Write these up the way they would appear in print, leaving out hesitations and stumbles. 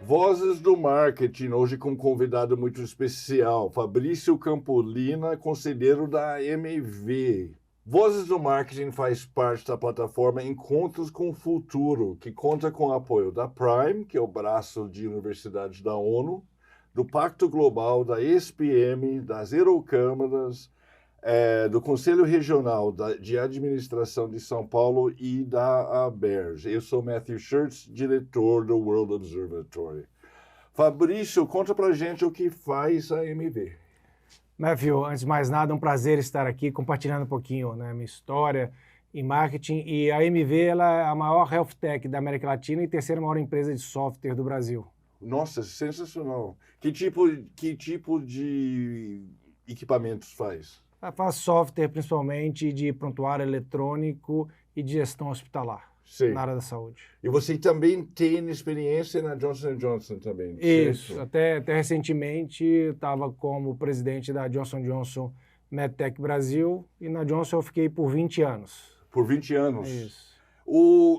Vozes do Marketing, hoje com um convidado muito especial, Fabrício Campolina, conselheiro da MV. Vozes do Marketing faz parte da plataforma Encontros com o Futuro, que conta com o apoio da Prime, que é o braço de universidades da ONU, do Pacto Global, da ESPM, das Eurocâmaras, do Conselho Regional de Administração de São Paulo e da ABERJ. Eu sou Matthew Schertz, diretor do World Observatory. Fabrício, conta pra gente o que faz a MV. Matthew, antes de mais nada, é um prazer estar aqui compartilhando um pouquinho, né, minha história em marketing. E a MV ela é a maior health tech da América Latina e terceira maior empresa de software do Brasil. Nossa, sensacional. Que tipo de equipamentos faz? Ela faz software principalmente de prontuário eletrônico e de gestão hospitalar. Sim. Na área da saúde. E você também tem experiência na Johnson & Johnson também? Isso. Certo? Até recentemente estava como presidente da Johnson & Johnson MedTech Brasil e na Johnson eu fiquei por 20 anos. Por 20 anos? Isso.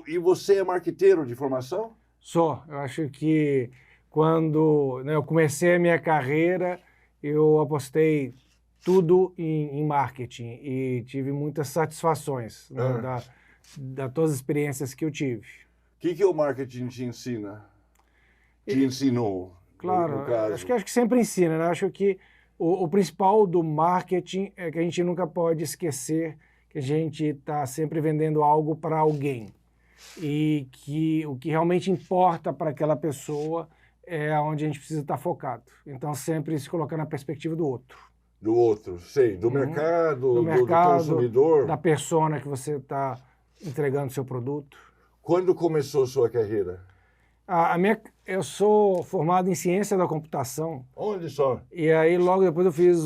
E você é marqueteiro de formação? Sou. Eu acho que quando eu comecei a minha carreira, eu apostei tudo em marketing e tive muitas satisfações da todas as experiências que eu tive. O que o marketing te ensina? Te ensinou? Claro, acho que sempre ensina, né? Acho que o principal do marketing é que a gente nunca pode esquecer que a gente está sempre vendendo algo para alguém e que o que realmente importa para aquela pessoa é onde a gente precisa estar focado. Então, sempre se colocar na perspectiva do outro. Do outro, sei. Do mercado, do consumidor. Da persona que você está entregando seu produto. Quando começou sua carreira? Eu sou formado em ciência da computação. Olha só. E aí, logo depois, eu fiz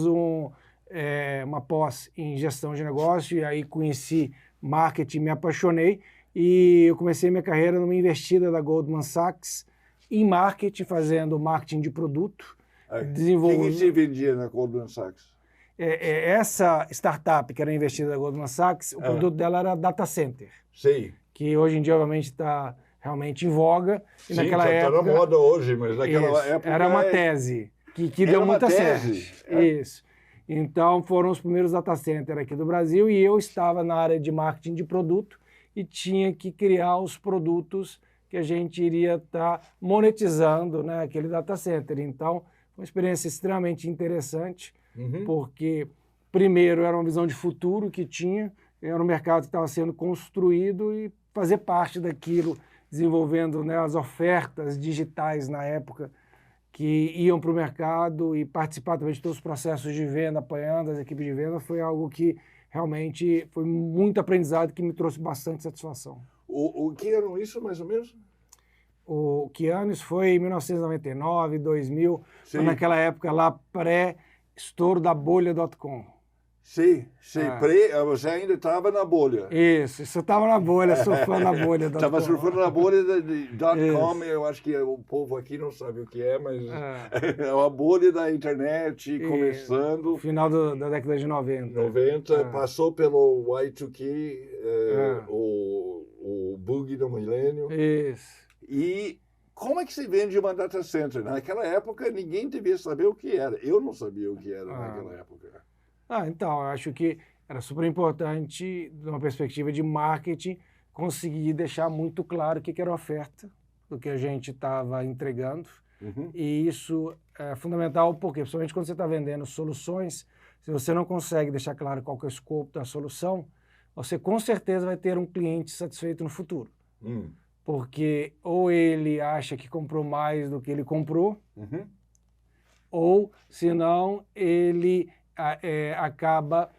uma pós em gestão de negócio, e aí conheci marketing, me apaixonei, e eu comecei minha carreira numa investida da Goldman Sachs em marketing, fazendo marketing de produto. O que se vendia na Goldman Sachs? Essa startup que era investida da Goldman Sachs, o produto dela era data center. Sim. Que hoje em dia, obviamente, está realmente em voga. E sim, naquela época... está na moda hoje, mas naquela época... Era uma tese que deu muita certo. Isso. Então, foram os primeiros data centers aqui do Brasil e eu estava na área de marketing de produto e tinha que criar os produtos que a gente iria estar monetizando, né, aquele data center. Então, foi uma experiência extremamente interessante, porque, primeiro, era uma visão de futuro que tinha, era um mercado que estava sendo construído e fazer parte daquilo, desenvolvendo, né, as ofertas digitais na época que iam para o mercado e participar também de todos os processos de venda, apoiando as equipes de venda, foi algo que realmente foi muito aprendizado que me trouxe bastante satisfação. O que ano isso, mais ou menos? O que anos foi em 1999, 2000, naquela época lá pré-estouro da bolha.com. Sim. Você ainda estava na bolha. Isso, eu estava na bolha, surfando na bolha.com. Estava surfando na bolha .com, eu acho que o povo aqui não sabe o que é, mas é uma bolha da internet começando. Final da década de 90. Passou pelo Y2K, o bug do milênio. Isso. E como é que se vende uma data center? Naquela época ninguém devia saber o que era. Eu não sabia o que era naquela época. Então, eu acho que era super importante, de uma perspectiva de marketing, conseguir deixar muito claro o que era a oferta do que a gente estava entregando. E isso é fundamental, porque principalmente quando você está vendendo soluções, se você não consegue deixar claro qual que é o escopo da solução, você com certeza vai ter um cliente satisfeito no futuro. Porque ou ele acha que comprou mais do que ele comprou, ou, se não, ele acaba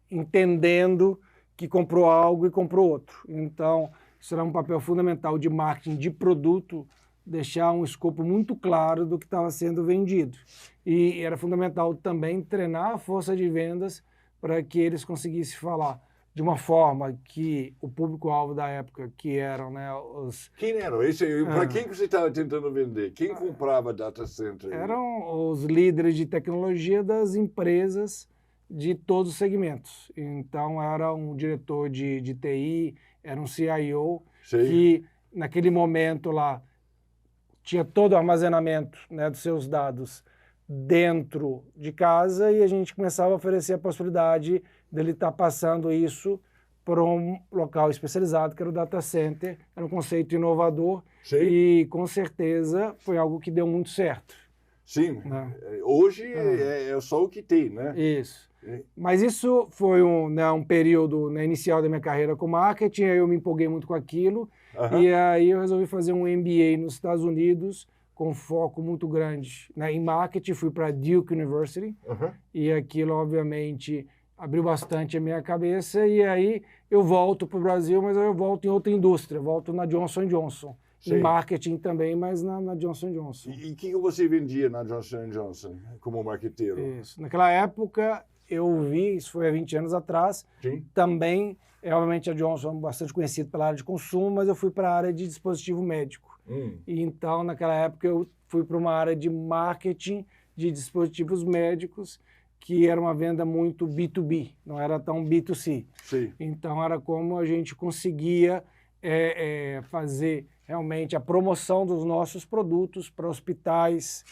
entendendo que comprou algo e comprou outro. Então, isso será um papel fundamental de marketing de produto, deixar um escopo muito claro do que estava sendo vendido. E era fundamental também treinar a força de vendas para que eles conseguissem falar de uma forma que o público-alvo da época, que eram, né, os... Quem eram? Para quem que você estava tentando vender? Quem comprava data center? Eram os líderes de tecnologia das empresas de todos os segmentos. Então, era um diretor de TI, era um CIO, que naquele momento lá tinha todo o armazenamento, né, dos seus dados dentro de casa e a gente começava a oferecer a possibilidade dele estar passando isso para um local especializado, que era o data center. Era um conceito inovador. Sim. E, com certeza, foi algo que deu muito certo. Sim. Né? Hoje é só o que tem, né? Isso. Mas isso foi um período, né, inicial da minha carreira com marketing, aí eu me empolguei muito com aquilo, e aí eu resolvi fazer um MBA nos Estados Unidos, com foco muito grande, né, em marketing. Fui para Duke University, e aquilo, obviamente, abriu bastante a minha cabeça, e aí eu volto para o Brasil, mas eu volto em outra indústria, volto na Johnson & Johnson. Em marketing também, mas na Johnson & Johnson. E o que você vendia na Johnson & Johnson como marqueteiro? Isso. Naquela época, eu vi, isso foi há 20 anos atrás, também, obviamente, a Johnson é bastante conhecida pela área de consumo, mas eu fui para a área de dispositivo médico. E então, naquela época, eu fui para uma área de marketing de dispositivos médicos, que era uma venda muito B2B, não era tão B2C. Sim. Então, era como a gente conseguia fazer realmente a promoção dos nossos produtos para hospitais,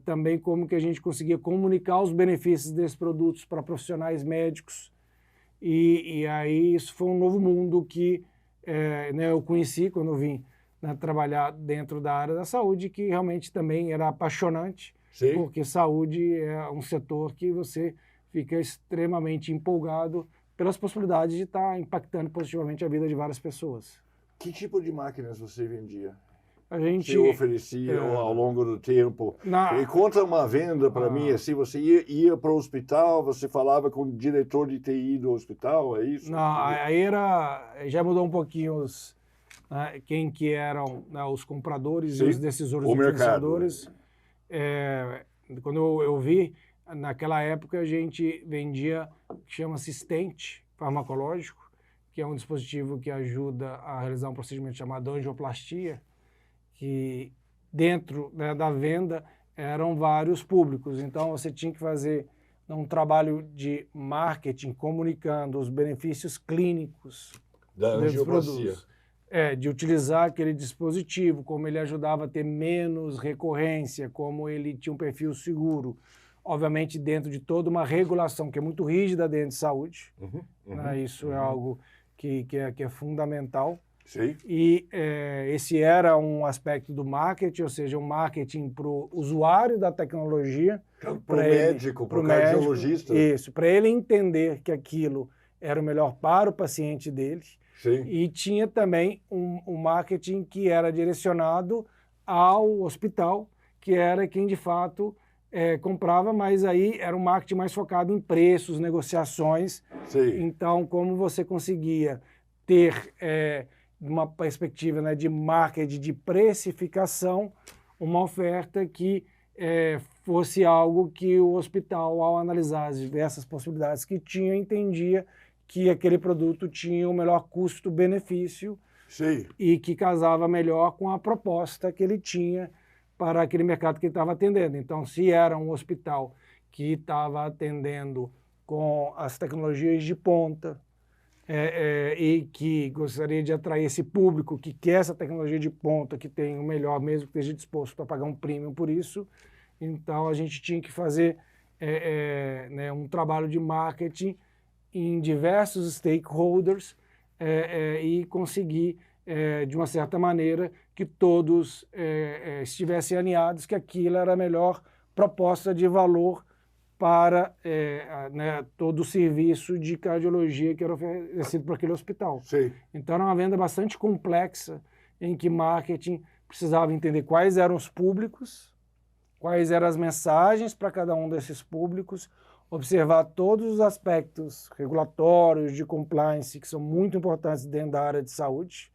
também como que a gente conseguia comunicar os benefícios desses produtos para profissionais médicos. E aí isso foi um novo mundo que né, eu conheci quando eu vim, né, trabalhar dentro da área da saúde, que realmente também era apaixonante. Sim. Porque saúde é um setor que você fica extremamente empolgado pelas possibilidades de estar impactando positivamente a vida de várias pessoas. Que tipo de máquinas você vendia? A gente você oferecia ao longo do tempo? E conta uma venda para mim, assim, você ia para o hospital, você falava com o diretor de TI do hospital, é isso? Não, aí já mudou um pouquinho quem que eram, né, os compradores. Sim. E os decisores influenciadores. Quando eu vi, naquela época a gente vendia o que chama-se stent farmacológico, que é um dispositivo que ajuda a realizar um procedimento chamado angioplastia, que dentro, né, da venda eram vários públicos. Então você tinha que fazer um trabalho de marketing comunicando os benefícios clínicos da angioplastia. De utilizar aquele dispositivo, como ele ajudava a ter menos recorrência, como ele tinha um perfil seguro. Obviamente dentro de toda uma regulação que é muito rígida dentro de saúde. Né? Isso é algo que é fundamental. Sim. E esse era um aspecto do marketing, ou seja, um marketing para o usuário da tecnologia. Para o médico, para o cardiologista. Isso, para ele entender que aquilo era o melhor para o paciente dele. Sim. E tinha também um marketing que era direcionado ao hospital, que era quem de fato comprava, mas aí era um marketing mais focado em preços, negociações. Sim. Então, como você conseguia ter uma perspectiva, né, de marketing, de precificação, uma oferta que fosse algo que o hospital, ao analisar as diversas possibilidades que tinha, entendia que aquele produto tinha o melhor custo-benefício. Sim. E que casava melhor com a proposta que ele tinha para aquele mercado que ele estava atendendo. Então, se era um hospital que estava atendendo com as tecnologias de ponta e que gostaria de atrair esse público que quer essa tecnologia de ponta, que tem o melhor, mesmo que esteja disposto a pagar um premium por isso, então a gente tinha que fazer né, um trabalho de marketing em diversos stakeholders e conseguir, de uma certa maneira, que todos estivessem alinhados que aquilo era a melhor proposta de valor para né, todo o serviço de cardiologia que era oferecido por aquele hospital. Sim. Então era uma venda bastante complexa, em que marketing precisava entender quais eram os públicos, quais eram as mensagens para cada um desses públicos, observar todos os aspectos regulatórios, de compliance, que são muito importantes dentro da área de saúde.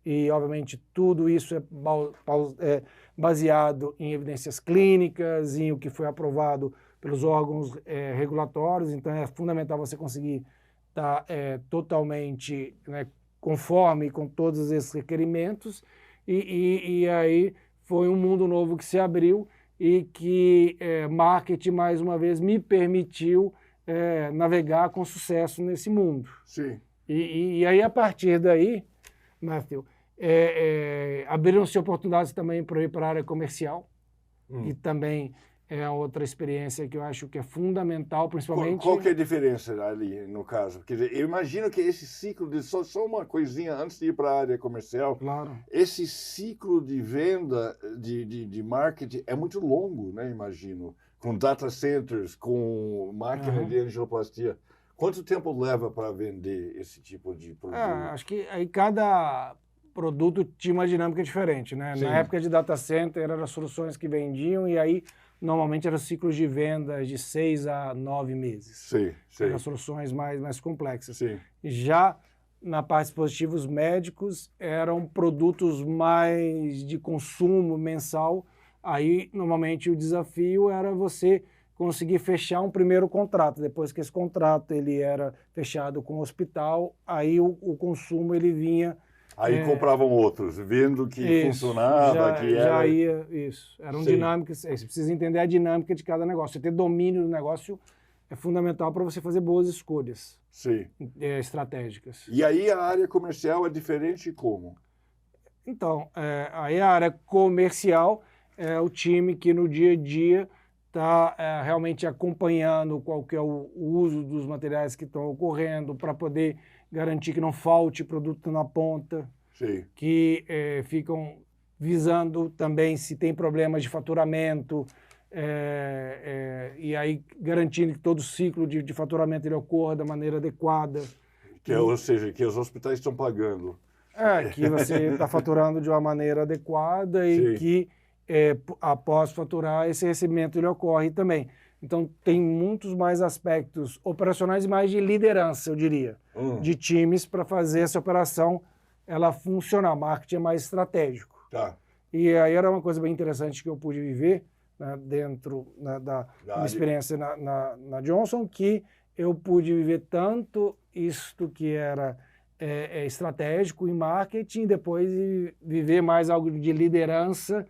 E, obviamente, tudo isso é baseado em evidências clínicas, em o que foi aprovado pelos órgãos regulatórios. Então, é fundamental você conseguir estar totalmente, né, conforme com todos esses requerimentos. E aí foi um mundo novo que se abriu e que marketing, mais uma vez, me permitiu navegar com sucesso nesse mundo. Sim. E aí, a partir daí, Matthew, abriram-se oportunidades também para ir para a área comercial, e também é outra experiência que eu acho que é fundamental, principalmente... Qual que é a diferença ali, no caso? Quer dizer, eu imagino que esse ciclo de... Só uma coisinha antes de ir para a área comercial. Claro. Esse ciclo de venda, de marketing, é muito longo, né? Imagino. Com data centers, com máquina de angioplastia. Quanto tempo leva para vender esse tipo de produto? Acho que aí cada produto tinha uma dinâmica diferente, né? Sim. Na época de data center, eram soluções que vendiam e aí normalmente eram ciclos de vendas de 6 a 9 meses. Sim. Eram soluções mais complexas. Sim. Já na parte de dispositivos médicos, eram produtos mais de consumo mensal. Aí, normalmente, o desafio era você conseguir fechar um primeiro contrato. Depois que esse contrato ele era fechado com o hospital, aí o consumo ele vinha... Aí compravam outros, vendo que funcionava, que era... Já ia, isso. Eram dinâmicas. Você precisa entender a dinâmica de cada negócio. Você ter domínio do negócio é fundamental para você fazer boas escolhas estratégicas. E aí a área comercial é diferente como? Então, aí a área comercial é o time que no dia a dia está realmente acompanhando qual que é o uso dos materiais que estão ocorrendo para poder garantir que não falte produto na ponta, que ficam visando também se tem problemas de faturamento, e aí garantindo que todo o ciclo de faturamento ele ocorra da maneira adequada. Ou seja, que os hospitais estão pagando. Que você está faturando de uma maneira adequada e que após faturar esse recebimento ele ocorre também. Então tem muitos mais aspectos operacionais e mais de liderança, eu diria, de times para fazer essa operação ela funcionar. Marketing é mais estratégico. E aí era uma coisa bem interessante que eu pude viver, né, dentro da minha experiência na Johnson, que eu pude viver tanto isto que era estratégico em marketing, e depois viver mais algo de liderança,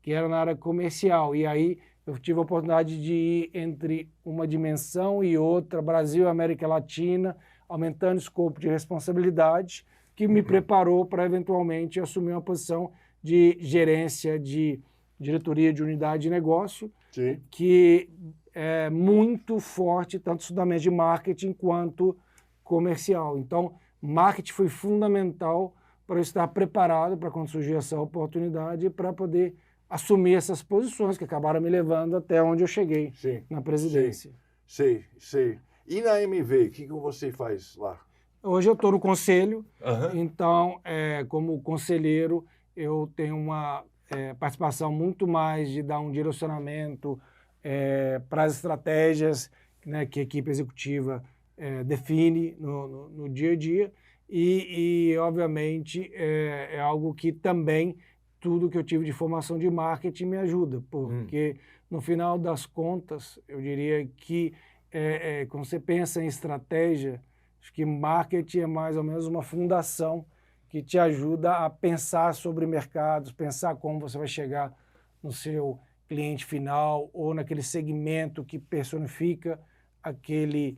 que era na área comercial. E aí eu tive a oportunidade de ir entre uma dimensão e outra, Brasil e América Latina, aumentando o escopo de responsabilidade, que me preparou para eventualmente assumir uma posição de gerência de diretoria de unidade de negócio, que é muito forte, tanto estudamento de marketing quanto comercial. Então, marketing foi fundamental para eu estar preparado para quando surgir essa oportunidade, para poder assumir essas posições que acabaram me levando até onde eu cheguei na presidência. Sei. E na MV, o que você faz lá? Hoje eu estou no conselho, então, como conselheiro, eu tenho uma participação muito mais de dar um direcionamento para as estratégias, né, que a equipe executiva define no dia a dia e obviamente, é algo que também tudo que eu tive de formação de marketing me ajuda, porque no final das contas, eu diria que quando você pensa em estratégia, acho que marketing é mais ou menos uma fundação que te ajuda a pensar sobre mercados, pensar como você vai chegar no seu cliente final ou naquele segmento que personifica aqueles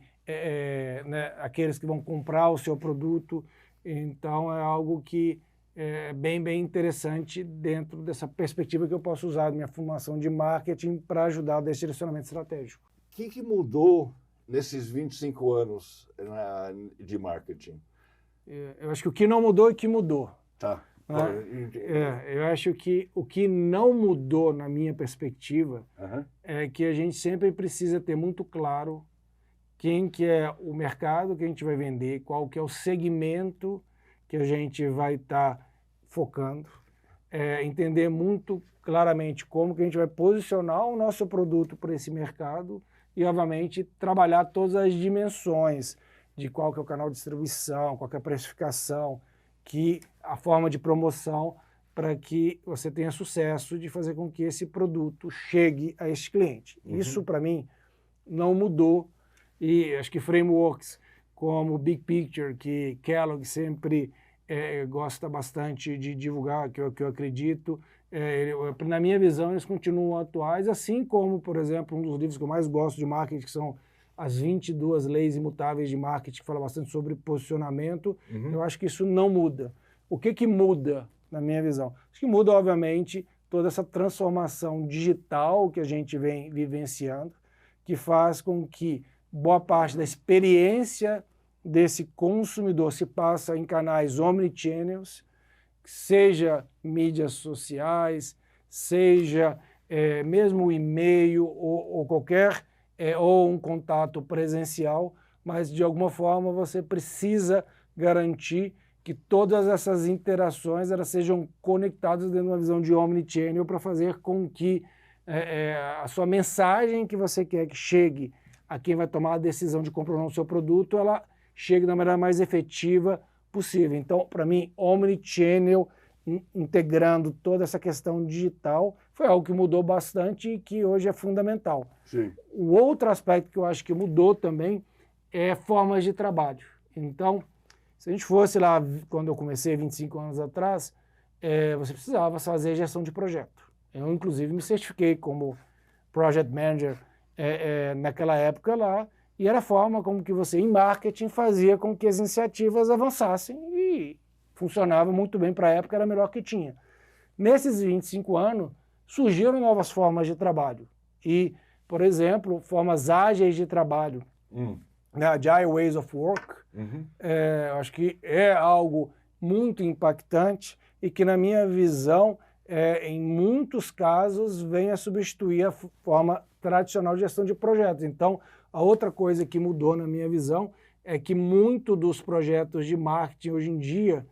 que vão comprar o seu produto. Então, é algo que é bem interessante dentro dessa perspectiva que eu posso usar da minha formação de marketing para ajudar nesse direcionamento estratégico. O que mudou nesses 25 anos de marketing? Eu acho que o que não mudou é o que mudou. Eu acho que o que não mudou, na minha perspectiva, é que a gente sempre precisa ter muito claro quem que é o mercado que a gente vai vender, qual que é o segmento que a gente vai estar focando, entender muito claramente como que a gente vai posicionar o nosso produto para esse mercado e, obviamente, trabalhar todas as dimensões de qual que é o canal de distribuição, qual que é a precificação, a forma de promoção, para que você tenha sucesso de fazer com que esse produto chegue a esse cliente. Isso, para mim, não mudou. E acho que frameworks como Big Picture, que Kellogg sempre gosta bastante de divulgar, que eu acredito, na minha visão, eles continuam atuais, assim como, por exemplo, um dos livros que eu mais gosto de marketing, que são As 22 Leis Imutáveis de Marketing, que fala bastante sobre posicionamento. Eu acho que isso não muda. o que muda, na minha visão? Acho que muda, obviamente, toda essa transformação digital que a gente vem vivenciando, que faz com que boa parte da experiência desse consumidor se passa em canais omnichannels, seja mídias sociais, seja mesmo o e-mail ou qualquer ou um contato presencial, mas de alguma forma você precisa garantir que todas essas interações elas sejam conectadas dentro de uma visão de omnichannel para fazer com que a sua mensagem que você quer que chegue a quem vai tomar a decisão de comprar o seu produto, ela chegue da maneira mais efetiva possível. Então, para mim, omnichannel, integrando toda essa questão digital, foi algo que mudou bastante e que hoje é fundamental. Sim. O outro aspecto que eu acho que mudou também é formas de trabalho. Então, se a gente fosse lá, quando eu comecei 25 anos atrás, você precisava fazer gestão de projeto. Eu, inclusive, me certifiquei como Project Manager naquela época lá, e era a forma como que você, em marketing, fazia com que as iniciativas avançassem e funcionava muito bem para a época, era a melhor que tinha. Nesses 25 anos, surgiram novas formas de trabalho. E, por exemplo, formas ágeis de trabalho. Agile Ways of Work, eu acho que é algo muito impactante e que, na minha visão, em muitos casos, vem a substituir a forma tradicional de gestão de projetos. Então, a outra coisa que mudou, na minha visão, é que muito dos projetos de marketing hoje em dia,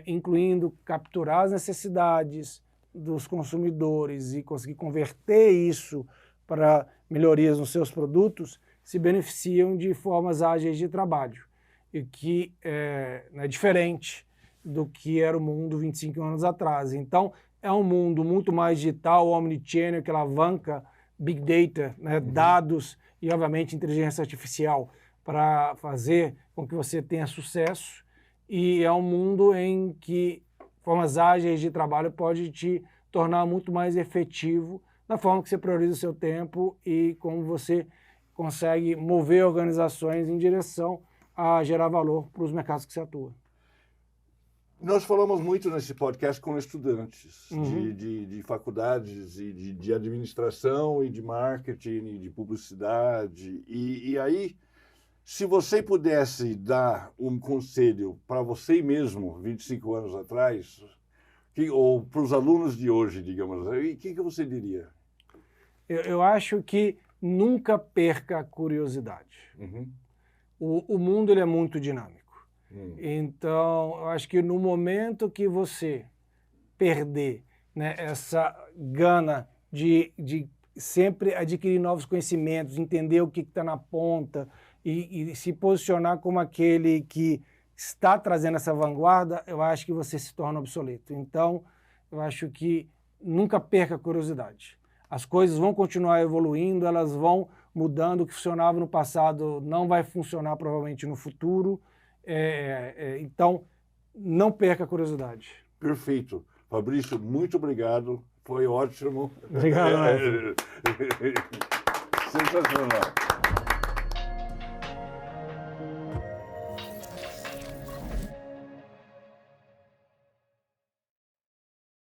incluindo capturar as necessidades dos consumidores e conseguir converter isso para melhorias nos seus produtos, se beneficiam de formas ágeis de trabalho, e que é diferente do que era o mundo 25 anos atrás. Então, é um mundo muito mais digital, omnichannel, que alavanca Big Data, dados e, obviamente, inteligência artificial para fazer com que você tenha sucesso. E é um mundo em que formas ágeis de trabalho pode te tornar muito mais efetivo na forma que você prioriza o seu tempo e como você consegue mover organizações em direção a gerar valor para os mercados que você atua. Nós falamos muito nesse podcast com estudantes de faculdades e de administração e de marketing e de publicidade. E aí, se você pudesse dar um conselho para você mesmo, 25 anos atrás, ou para os alunos de hoje, digamos, o que você diria? Eu acho que nunca perca a curiosidade. O mundo ele é muito dinâmico. Então, eu acho que no momento que você perder essa gana de sempre adquirir novos conhecimentos, entender o que está na ponta e se posicionar como aquele que está trazendo essa vanguarda, eu acho que você se torna obsoleto. Então, eu acho que nunca perca a curiosidade. As coisas vão continuar evoluindo, elas vão mudando. O que funcionava no passado não vai funcionar provavelmente no futuro. Então, não perca a curiosidade. Perfeito. Fabrício, muito obrigado. Foi ótimo. Obrigado. Sensacional.